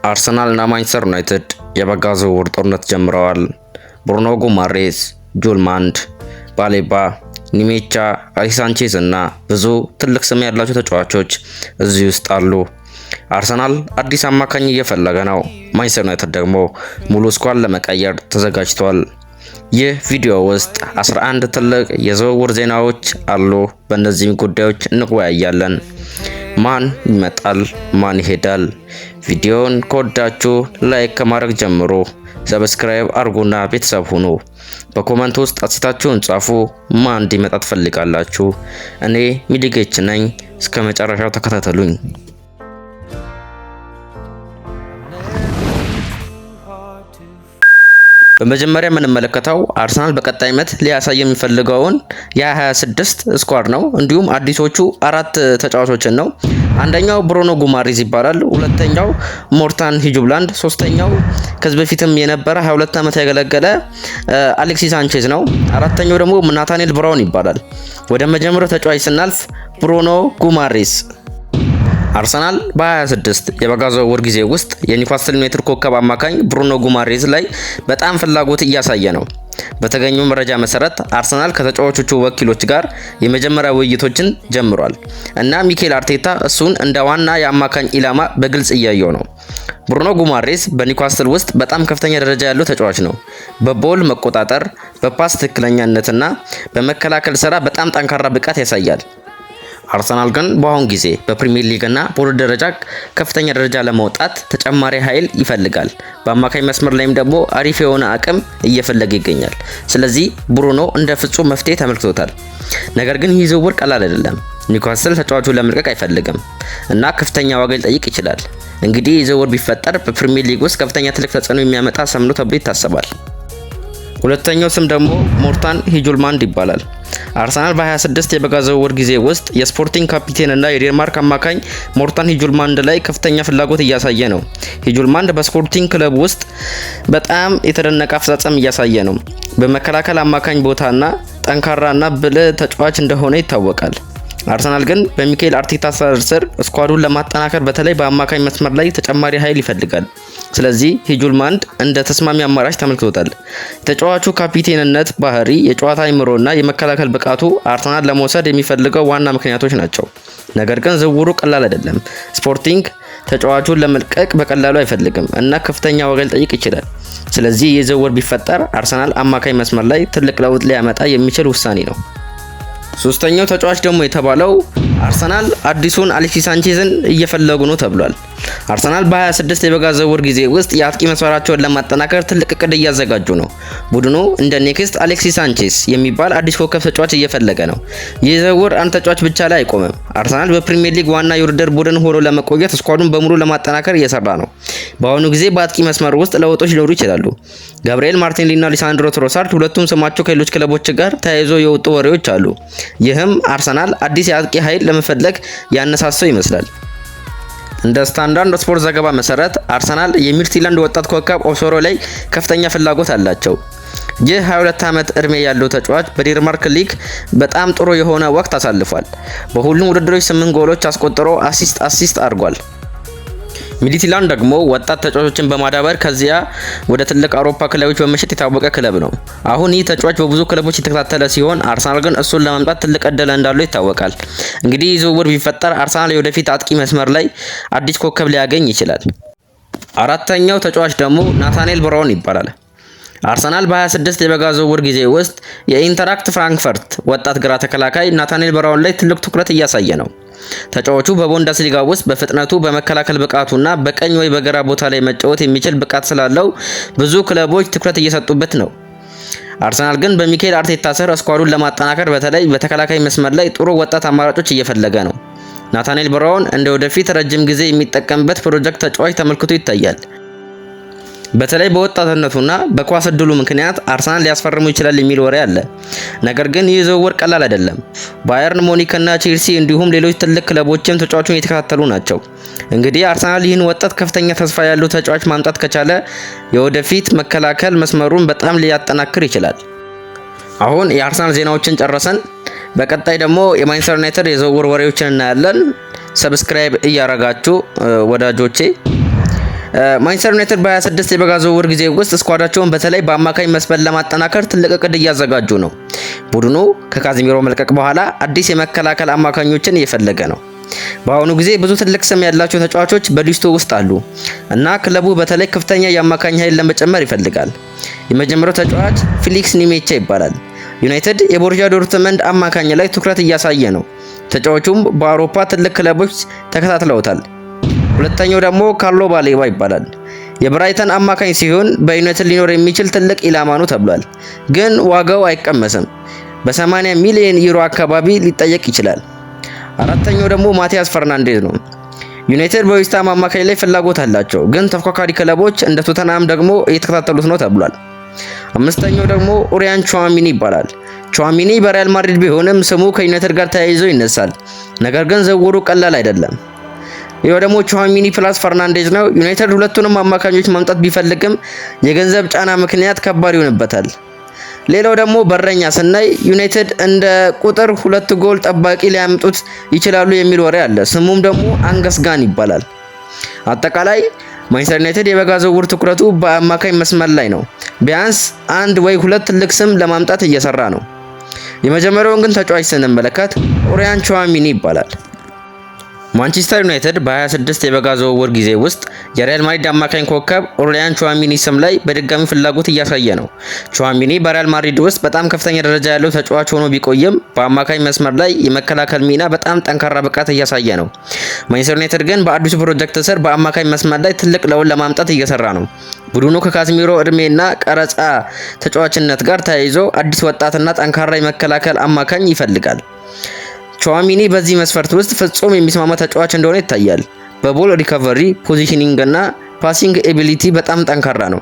አርሰናል እና ማንቸስተር ዩናይትድ የበጋ ዝውውር ጦርነት ጀምረዋል። ብሩኖ ጉማሬስ፣ ጁልማንድ፣ ባሌባ፣ ኒሜቻ፣ አሌክስ ሳንቼዝ እና ብዙ ትልቅ ስም ያላቸው ተጫዋቾች እዚህ ውስጥ አሉ። አርሰናል አዲስ አማካኝ እየፈለገ ነው። ማንቸስተር ዩናይትድ ደግሞ ሙሉ ስኳድ ለመቀየር ተዘጋጅቷል። ይህ ቪዲዮ ውስጥ 11 ትልቅ የዝውውር ዜናዎች አሉ። በእነዚህ ጉዳዮች እንወያያለን። ማን ይመጣል? ማን ይሄዳል? ቪዲዮን ከወዳችሁ ላይክ ከማድረግ ጀምሮ ሰብስክራይብ አርጉና ቤተሰብ ሁኑ። በኮመንት ውስጥ አስተያየታችሁን ጻፉ። ማን እንዲመጣ ትፈልጋላችሁ? እኔ ሚዲጌች ነኝ። እስከ መጨረሻው ተከታተሉኝ። በመጀመሪያ የምንመለከተው አርሰናል በቀጣይ ዓመት ሊያሳይ የሚፈልገውን የ26 ስኳድ ነው። እንዲሁም አዲሶቹ አራት ተጫዋቾችን ነው። አንደኛው ብሩኖ ጉማሬዝ ይባላል። ሁለተኛው ሞርታን ሂጁብላንድ፣ ሶስተኛው ከዚህ በፊትም የነበረ 22 ዓመት ያገለገለ አሌክስ ሳንቼዝ ነው። አራተኛው ደግሞ ናታኔል ብራውን ይባላል። ወደ መጀመሪያው ተጫዋች ስናልፍ ብሩኖ ጉማሬዝ አርሰናል በ26 የበጋ ዝውውር ጊዜ ውስጥ የኒውካስትል ዩናይትድ ኮከብ አማካኝ ብሩኖ ጉማሬዝ ላይ በጣም ፍላጎት እያሳየ ነው። በተገኘው መረጃ መሰረት አርሰናል ከተጫዋቾቹ ወኪሎች ጋር የመጀመሪያ ውይይቶችን ጀምሯል እና ሚኬል አርቴታ እሱን እንደ ዋና የአማካኝ ኢላማ በግልጽ እያየው ነው። ብሩኖ ጉማሬዝ በኒውካስትል ውስጥ በጣም ከፍተኛ ደረጃ ያለው ተጫዋች ነው። በቦል መቆጣጠር፣ በፓስ ትክክለኛነትና በመከላከል ስራ በጣም ጠንካራ ብቃት ያሳያል። አርሰናል ግን በአሁን ጊዜ በፕሪሚየር ሊግ እና በውድድር ደረጃ ከፍተኛ ደረጃ ለመውጣት ተጨማሪ ኃይል ይፈልጋል። በአማካኝ መስመር ላይም ደግሞ አሪፍ የሆነ አቅም እየፈለገ ይገኛል። ስለዚህ ብሩኖ እንደ ፍጹም መፍትሄ ተመልክቶታል። ነገር ግን ይህ ዝውውር ቀላል አይደለም። ኒውካስል ተጫዋቹን ለመልቀቅ አይፈልግም እና ከፍተኛ ዋጋ ሊጠይቅ ይችላል። እንግዲህ ይህ ዝውውር ቢፈጠር በፕሪሚየር ሊግ ውስጥ ከፍተኛ ትልቅ ተጽዕኖ የሚያመጣ ስም ነው ተብሎ ይታሰባል። ሁለተኛው ስም ደግሞ ሞርታን ሂጁልማንድ ይባላል። አርሰናል በ26 የበጋ ዝውውር ጊዜ ውስጥ የስፖርቲንግ ካፒቴን እና የዴንማርክ አማካኝ ሞርታን ሂጁልማንድ ላይ ከፍተኛ ፍላጎት እያሳየ ነው። ሂጁልማንድ በስፖርቲንግ ክለብ ውስጥ በጣም የተደነቀ አፈጻጸም እያሳየ ነው። በመከላከል አማካኝ ቦታና ጠንካራና ብልህ ተጫዋች እንደሆነ ይታወቃል። አርሰናል ግን በሚኬል አርቴታ ስር ስኳዱን ለማጠናከር በተለይ በአማካኝ መስመር ላይ ተጨማሪ ኃይል ይፈልጋል። ስለዚህ ሂጁልማንድ እንደ ተስማሚ አማራጭ ተመልክቶታል። የተጫዋቹ ካፒቴንነት ባህሪ፣ የጨዋታ አእምሮና የመከላከል ብቃቱ አርሰናል ለመውሰድ የሚፈልገው ዋና ምክንያቶች ናቸው። ነገር ግን ዝውውሩ ቀላል አይደለም። ስፖርቲንግ ተጫዋቹን ለመልቀቅ በቀላሉ አይፈልግም እና ከፍተኛ ዋጋ ሊጠይቅ ይችላል። ስለዚህ ይህ ዝውውር ቢፈጠር አርሰናል አማካኝ መስመር ላይ ትልቅ ለውጥ ሊያመጣ የሚችል ውሳኔ ነው። ሶስተኛው ተጫዋች ደግሞ የተባለው አርሰናል አዲሱን አሌክስ ሳንቼዝን እየፈለጉ ነው ተብሏል። አርሰናል በ26 የበጋ ዝውውር ጊዜ ውስጥ የአጥቂ መስመራቸውን ለማጠናከር ትልቅ እቅድ እያዘጋጁ ነው። ቡድኑ እንደ ኔክስት አሌክስ ሳንቼዝ የሚባል አዲስ ኮከብ ተጫዋች እየፈለገ ነው። ይህ ዝውውር አንድ ተጫዋች ብቻ ላይ አይቆምም። አርሰናል በፕሪሚየር ሊግ ዋና የውድድር ቡድን ሆኖ ለመቆየት ስኳዱን በሙሉ ለማጠናከር እየሰራ ነው። በአሁኑ ጊዜ በአጥቂ መስመር ውስጥ ለውጦች ሊኖሩ ይችላሉ። ጋብሪኤል ማርቲኔሊ እና ሊሳንድሮ ትሮሳርድ ሁለቱም ስማቸው ከሌሎች ክለቦች ጋር ተያይዞ የወጡ ወሬዎች አሉ። ይህም አርሰናል አዲስ የአጥቂ ኃይል ለመፈለግ ያነሳሳው ይመስላል። እንደ ስታንዳርድ ስፖርት ዘገባ መሰረት አርሰናል የሚድፊልድ ወጣት ኮከብ ኦሶሮ ላይ ከፍተኛ ፍላጎት አላቸው። ይህ 22 ዓመት እድሜ ያለው ተጫዋች በዴንማርክ ሊግ በጣም ጥሩ የሆነ ወቅት አሳልፏል። በሁሉም ውድድሮች 8 ጎሎች አስቆጥሮ አሲስት አድርጓል። ሚድፊልድ ደግሞ ወጣት ተጫዋቾችን በማዳበር ከዚያ ወደ ትልቅ አውሮፓ ክለቦች በመሸጥ የታወቀ ክለብ ነው። አሁን ይህ ተጫዋች በብዙ ክለቦች የተከታተለ ሲሆን አርሰናል ግን እሱን ለማምጣት ትልቅ እድል እንዳለው ይታወቃል። እንግዲህ ዝውውር ቢፈጠር አርሰናል የወደፊት አጥቂ መስመር ላይ አዲስ ኮከብ ሊያገኝ ይችላል። አራተኛው ተጫዋች ደግሞ ናታኔል ብራውን ይባላል። አርሰናል በ26 የበጋ ዝውውር ጊዜ ውስጥ የኢንተራክት ፍራንክፈርት ወጣት ግራ ተከላካይ ናታኔል ብራውን ላይ ትልቅ ትኩረት እያሳየ ነው። ተጫዋቹ በቡንደስሊጋ ውስጥ በፍጥነቱ፣ በመከላከል ብቃቱና በቀኝ ወይ በግራ ቦታ ላይ መጫወት የሚችል ብቃት ስላለው ብዙ ክለቦች ትኩረት እየሰጡበት ነው። አርሰናል ግን በሚኬል አርቴታ ስር ስኳዱን ለማጠናከር በተለይ በተከላካይ መስመር ላይ ጥሩ ወጣት አማራጮች እየፈለገ ነው። ናታኔል ብራውን እንደ ወደፊት ረጅም ጊዜ የሚጠቀምበት ፕሮጀክት ተጫዋች ተመልክቶ ይታያል። በተለይ በወጣትነቱና በኳስ እድሉ ምክንያት አርሰናል ሊያስፈርሙ ይችላል የሚል ወሬ አለ። ነገር ግን ይህ ዝውውር ቀላል አይደለም። ባየርን ሙኒክ እና ቼልሲ እንዲሁም ሌሎች ትልቅ ክለቦችም ተጫዋቹን እየተከታተሉ ናቸው። እንግዲህ አርሰናል ይህን ወጣት ከፍተኛ ተስፋ ያለው ተጫዋች ማምጣት ከቻለ የወደፊት መከላከል መስመሩን በጣም ሊያጠናክር ይችላል። አሁን የአርሰናል ዜናዎችን ጨረሰን። በቀጣይ ደግሞ የማንቸስተር ዩናይትድ የዝውውር ወሬዎችን እናያለን። ሰብስክራይብ እያረጋችሁ ወዳጆቼ ማንቸስተር ዩናይትድ በ26 የበጋ ዝውውር ጊዜ ውስጥ ስኳዳቸውን በተለይ በአማካኝ መስመር ለማጠናከር ትልቅ እቅድ እያዘጋጁ ነው። ቡድኑ ከካዝሚሮ መልቀቅ በኋላ አዲስ የመከላከል አማካኞችን እየፈለገ ነው። በአሁኑ ጊዜ ብዙ ትልቅ ስም ያላቸው ተጫዋቾች በሊስቱ ውስጥ አሉ እና ክለቡ በተለይ ከፍተኛ የአማካኝ ኃይል ለመጨመር ይፈልጋል። የመጀመሪያው ተጫዋች ፊሊክስ ኒሜቻ ይባላል። ዩናይትድ የቦሩሲያ ዶርትመንድ አማካኝ ላይ ትኩረት እያሳየ ነው። ተጫዋቹም በአውሮፓ ትልቅ ክለቦች ተከታትለውታል። ሁለተኛው ደግሞ ካርሎ ባሌባ ይባላል። የብራይተን አማካኝ ሲሆን በዩናይትድ ሊኖር የሚችል ትልቅ ኢላማ ነው ተብሏል። ግን ዋጋው አይቀመስም። በ80 ሚሊዮን ዩሮ አካባቢ ሊጠየቅ ይችላል። አራተኛው ደግሞ ማቲያስ ፈርናንዴዝ ነው። ዩናይትድ በዌስትሃም አማካኝ ላይ ፍላጎት አላቸው፣ ግን ተፎካካሪ ክለቦች እንደ ቶተንሃም ደግሞ እየተከታተሉት ነው ተብሏል። አምስተኛው ደግሞ ኡሪያን ቹዋሚኒ ይባላል። ቹዋሚኒ በሪያል ማድሪድ ቢሆንም ስሙ ከዩናይትድ ጋር ተያይዞ ይነሳል። ነገር ግን ዝውውሩ ቀላል አይደለም። ይሄው ደግሞ ቹዋሚኒ ፕላስ ፈርናንዴዝ ነው። ዩናይትድ ሁለቱንም አማካኞች ማምጣት ቢፈልግም የገንዘብ ጫና ምክንያት ከባድ ይሆንበታል። ሌላው ደግሞ በረኛ ስናይ ዩናይትድ እንደ ቁጥር 2 ጎል ጠባቂ ሊያመጡት ይችላሉ የሚል ወሬ አለ። ስሙም ደግሞ አንገስ ጋን ይባላል። አጠቃላይ ማንቸስተር ዩናይትድ የበጋ ዝውውር ትኩረቱ በአማካኝ መስመር ላይ ነው። ቢያንስ 1 ወይ 2 ትልቅ ስም ለማምጣት እየሰራ ነው። የመጀመሪያውን ግን ተጫዋች ስንመለከት ኡሪያን ቹዋሚኒ ይባላል። ማንቸስተር ዩናይትድ በ26 የበጋ ዝውውር ጊዜ ውስጥ የሪያል ማድሪድ አማካኝ ኮከብ ኡሪያን ቹዋሚኒ ስም ላይ በድጋሚ ፍላጎት እያሳየ ነው። ቹዋሚኒ በሪያል ማድሪድ ውስጥ በጣም ከፍተኛ ደረጃ ያለው ተጫዋች ሆኖ ቢቆይም በአማካኝ መስመር ላይ የመከላከል ሚና በጣም ጠንካራ ብቃት እያሳየ ነው። ማንቸስተር ዩናይትድ ግን በአዲሱ ፕሮጀክት ስር በአማካኝ መስመር ላይ ትልቅ ለውጥ ለማምጣት እየሰራ ነው። ቡድኑ ከካዝሚሮ እድሜና ቀረጻ ተጫዋችነት ጋር ተያይዞ አዲስ ወጣትና ጠንካራ የመከላከል አማካኝ ይፈልጋል። ቹዋሚኒ በዚህ መስፈርት ውስጥ ፍጹም የሚስማማ ተጫዋች እንደሆነ ይታያል። በቦል ሪካቨሪ፣ ፖዚሽኒንግ እና ፓሲንግ ኤቢሊቲ በጣም ጠንካራ ነው።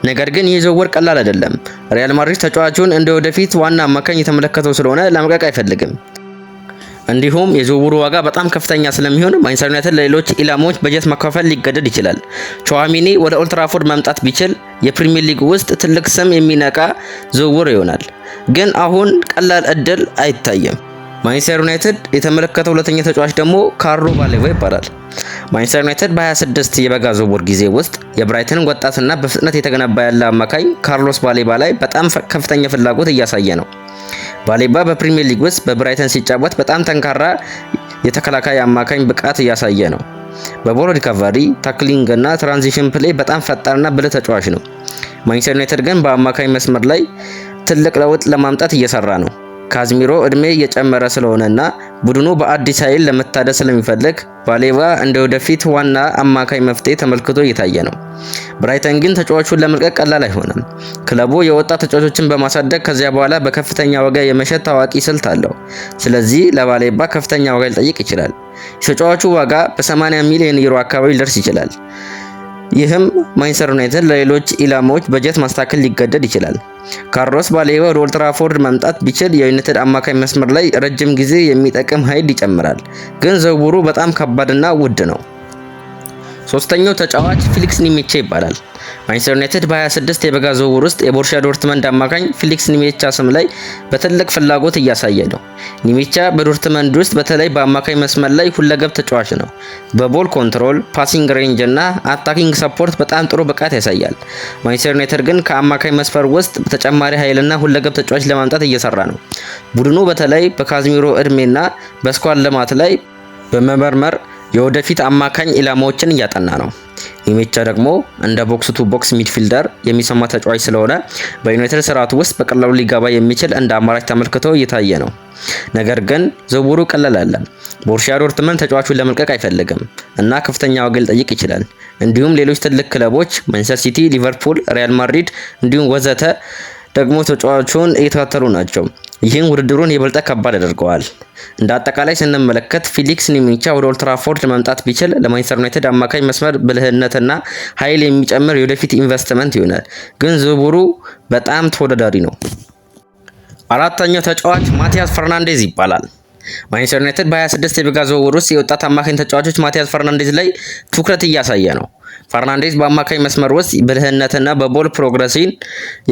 ነገር ግን ይህ ዝውውር ቀላል አይደለም። ሪያል ማድሪድ ተጫዋቹን እንደ ወደፊት ዋና አማካኝ የተመለከተው ስለሆነ ለመልቀቅ አይፈልግም። እንዲሁም የዝውውሩ ዋጋ በጣም ከፍተኛ ስለሚሆን ማንቸስተር ዩናይትድ ለሌሎች ኢላማዎች በጀት መካፈል ሊገደድ ይችላል። ቹዋሚኒ ወደ ኦልድ ትራፎርድ መምጣት ቢችል የፕሪሚየር ሊግ ውስጥ ትልቅ ስም የሚነካ ዝውውር ይሆናል። ግን አሁን ቀላል እድል አይታይም። ማንቸስተር ዩናይትድ የተመለከተው ሁለተኛ ተጫዋች ደግሞ ካርሎ ባሌባ ይባላል። ማንቸስተር ዩናይትድ በ26 የበጋ ዝውውር ጊዜ ውስጥ የብራይተን ወጣትና በፍጥነት የተገነባ ያለ አማካኝ ካርሎስ ባሌባ ላይ በጣም ከፍተኛ ፍላጎት እያሳየ ነው። ባሌባ በፕሪሚየር ሊግ ውስጥ በብራይተን ሲጫወት በጣም ጠንካራ የተከላካይ አማካኝ ብቃት እያሳየ ነው። በቦል ሪካቨሪ፣ ታክሊንግ እና ትራንዚሽን ፕሌይ በጣም ፈጣንና ብልህ ተጫዋች ነው። ማንቸስተር ዩናይትድ ግን በአማካኝ መስመር ላይ ትልቅ ለውጥ ለማምጣት እየሰራ ነው። ካዝሚሮ እድሜ እየጨመረ ስለሆነና ቡድኑ በአዲስ ኃይል ለመታደስ ስለሚፈልግ ባሌባ እንደ ወደፊት ዋና አማካኝ መፍትሄ ተመልክቶ እየታየ ነው። ብራይተን ግን ተጫዋቹን ለመልቀቅ ቀላል አይሆንም። ክለቡ የወጣት ተጫዋቾችን በማሳደግ ከዚያ በኋላ በከፍተኛ ዋጋ የመሸጥ ታዋቂ ስልት አለው። ስለዚህ ለባሌባ ከፍተኛ ዋጋ ሊጠይቅ ይችላል። የተጫዋቹ ዋጋ በ80 ሚሊዮን ዩሮ አካባቢ ሊደርስ ይችላል። ይህም ማንቸስተር ዩናይትድ ለሌሎች ኢላማዎች በጀት ማስተካከል ሊገደድ ይችላል። ካርሎስ ባሌባ ወደ ኦልድ ትራፎርድ መምጣት ቢችል የዩናይትድ አማካኝ መስመር ላይ ረጅም ጊዜ የሚጠቅም ኃይል ይጨምራል። ግን ዝውውሩ በጣም ከባድና ውድ ነው። ሶስተኛው ተጫዋች ፊሊክስ ኒሜቻ ይባላል። ማንቸስተር ዩናይትድ በ26 የበጋ ዝውውር ውስጥ የቦሩሲያ ዶርትመንድ አማካኝ ፊሊክስ ኒሜቻ ስም ላይ በትልቅ ፍላጎት እያሳየ ነው። ኒሜቻ በዶርትመንድ ውስጥ በተለይ በአማካኝ መስመር ላይ ሁለገብ ተጫዋች ነው። በቦል ኮንትሮል፣ ፓሲንግ ሬንጅ እና አታኪንግ ሰፖርት በጣም ጥሩ ብቃት ያሳያል። ማንቸስተር ዩናይትድ ግን ከአማካኝ መስመር ውስጥ በተጨማሪ ኃይልና ሁለገብ ተጫዋች ለማምጣት እየሰራ ነው። ቡድኑ በተለይ በካዝሚሮ እድሜና በስኳድ ልማት ላይ በመመርመር የወደፊት አማካኝ ኢላማዎችን እያጠና ነው። ኒሜቻ ደግሞ እንደ ቦክስ ቱ ቦክስ ሚድፊልደር የሚሰማ ተጫዋች ስለሆነ በዩናይትድ ስርዓት ውስጥ በቀላሉ ሊገባ የሚችል እንደ አማራጭ ተመልክቶ እየታየ ነው። ነገር ግን ዝውውሩ ቀላል አይደለም። ቦሩሲያ ዶርትመንድ ተጫዋቹን ለመልቀቅ አይፈልግም እና ከፍተኛ ዋጋ ሊጠይቅ ይችላል። እንዲሁም ሌሎች ትልቅ ክለቦች ማንቸስተር ሲቲ፣ ሊቨርፑል፣ ሪያል ማድሪድ እንዲሁም ወዘተ ደግሞ ተጫዋቹን እየተከታተሉ ናቸው። ይህን ውድድሩን የበለጠ ከባድ ያደርገዋል። እንደ አጠቃላይ ስንመለከት ፊሊክስ ኒሜቻ ወደ ኦልድ ትራፎርድ መምጣት ቢችል ለማንቸስተር ዩናይትድ አማካኝ መስመር ብልህነትና ኃይል የሚጨምር የወደፊት ኢንቨስትመንት ይሆናል። ግን ዝውውሩ በጣም ተወዳዳሪ ነው። አራተኛው ተጫዋች ማቲያስ ፈርናንዴዝ ይባላል። ማንቸስተር ዩናይትድ በ26 የበጋ ዝውውር ውስጥ የወጣት አማካኝ ተጫዋቾች ማቲያስ ፈርናንዴዝ ላይ ትኩረት እያሳየ ነው። ፈርናንዴዝ በአማካኝ መስመር ውስጥ ብልህነትና በቦል ፕሮግረሲን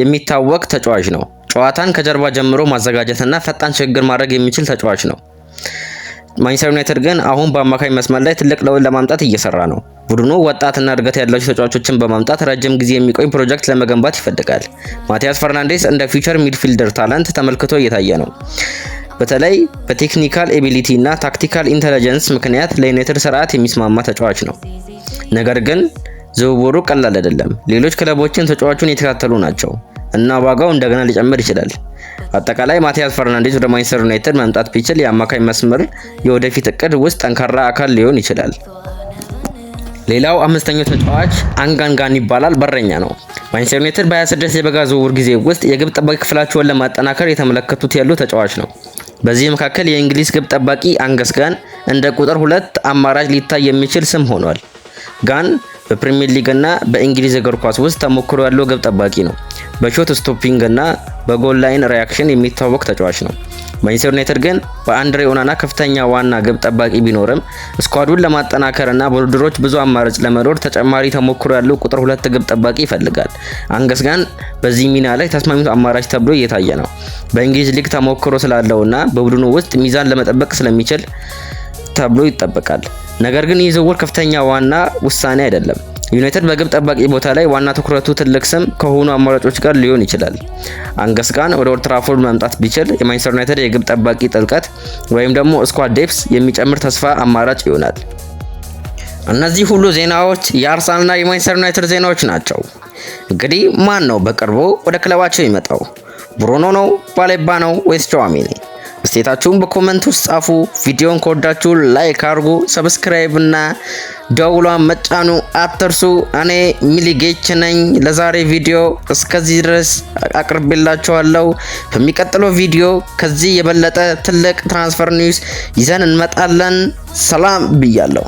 የሚታወቅ ተጫዋች ነው። ጨዋታን ከጀርባ ጀምሮ ማዘጋጀትና ፈጣን ሽግግር ማድረግ የሚችል ተጫዋች ነው። ማንቸስተር ዩናይትድ ግን አሁን በአማካኝ መስመር ላይ ትልቅ ለውጥ ለማምጣት እየሰራ ነው። ቡድኑ ወጣትና እድገት ያላቸው ተጫዋቾችን በማምጣት ረጅም ጊዜ የሚቆይ ፕሮጀክት ለመገንባት ይፈልጋል። ማቲያስ ፈርናንዴስ እንደ ፊውቸር ሚድፊልደር ታለንት ተመልክቶ እየታየ ነው። በተለይ በቴክኒካል ኤቢሊቲ እና ታክቲካል ኢንተለጀንስ ምክንያት ለዩናይትድ ስርዓት የሚስማማ ተጫዋች ነው። ነገር ግን ዝውውሩ ቀላል አይደለም። ሌሎች ክለቦችን ተጫዋቹን የተከታተሉ ናቸው እና ዋጋው እንደገና ሊጨምር ይችላል። አጠቃላይ ማቲያስ ፈርናንዴስ ወደ ማንቸስተር ዩናይትድ መምጣት ቢችል የአማካኝ መስመር የወደፊት እቅድ ውስጥ ጠንካራ አካል ሊሆን ይችላል። ሌላው አምስተኛው ተጫዋች አንጋንጋን ይባላል። በረኛ ነው። ማንቸስተር ዩናይትድ በ26 የበጋ ዝውውር ጊዜ ውስጥ የግብ ጠባቂ ክፍላቸውን ለማጠናከር የተመለከቱት ያለው ተጫዋች ነው። በዚህ መካከል የእንግሊዝ ግብ ጠባቂ አንገስ ጋን እንደ ቁጥር 2 አማራጭ ሊታይ የሚችል ስም ሆኗል። ጋን በፕሪሚየር ሊግ እና በእንግሊዝ እግር ኳስ ውስጥ ተሞክሮ ያለው ግብ ጠባቂ ነው። በሾት ስቶፒንግ እና በጎል ላይን ሪያክሽን የሚታወቅ ተጫዋች ነው። ማንቸስተር ዩናይትድ ግን በአንድሬ ኦናና ከፍተኛ ዋና ግብ ጠባቂ ቢኖርም ስኳዱን ለማጠናከር እና በውድድሮች ብዙ አማራጭ ለመኖር ተጨማሪ ተሞክሮ ያለው ቁጥር 2 ግብ ጠባቂ ይፈልጋል። አንገስ ጋን በዚህ ሚና ላይ ተስማሚው አማራጭ ተብሎ እየታየ ነው። በእንግሊዝ ሊግ ተሞክሮ ስላለውና በቡድኑ ውስጥ ሚዛን ለመጠበቅ ስለሚችል ተብሎ ይጠበቃል። ነገር ግን ይህ ዝውውር ከፍተኛ ዋና ውሳኔ አይደለም። ዩናይትድ በግብ ጠባቂ ቦታ ላይ ዋና ትኩረቱ ትልቅ ስም ከሆኑ አማራጮች ጋር ሊሆን ይችላል። አንገስ ጋን ወደ ኦልድ ትራፎርድ መምጣት ቢችል የማንቸስተር ዩናይትድ የግብ ጠባቂ ጥልቀት ወይም ደግሞ ስኳድ ዴፕስ የሚጨምር ተስፋ አማራጭ ይሆናል። እነዚህ ሁሉ ዜናዎች የአርሰናልና የማንቸስተር ዩናይትድ ዜናዎች ናቸው። እንግዲህ ማን ነው በቅርቡ ወደ ክለባቸው ይመጣው? ብሩኖ ነው? ባሌባ ነው ወይስ ቹዋሜኒ? እስቴታችሁን በኮሜንት ውስጥ ጻፉ። ቪዲዮን ከወዳችሁ ላይክ አድርጉ፣ ሰብስክራይብ እና ደውሏን መጫኑ አትርሱ። እኔ ሚሊጌች ነኝ። ለዛሬ ቪዲዮ እስከዚህ ድረስ አቅርቤላችኋለሁ። በሚቀጥለው ቪዲዮ ከዚህ የበለጠ ትልቅ ትራንስፈር ኒውስ ይዘን እንመጣለን። ሰላም ብያለሁ።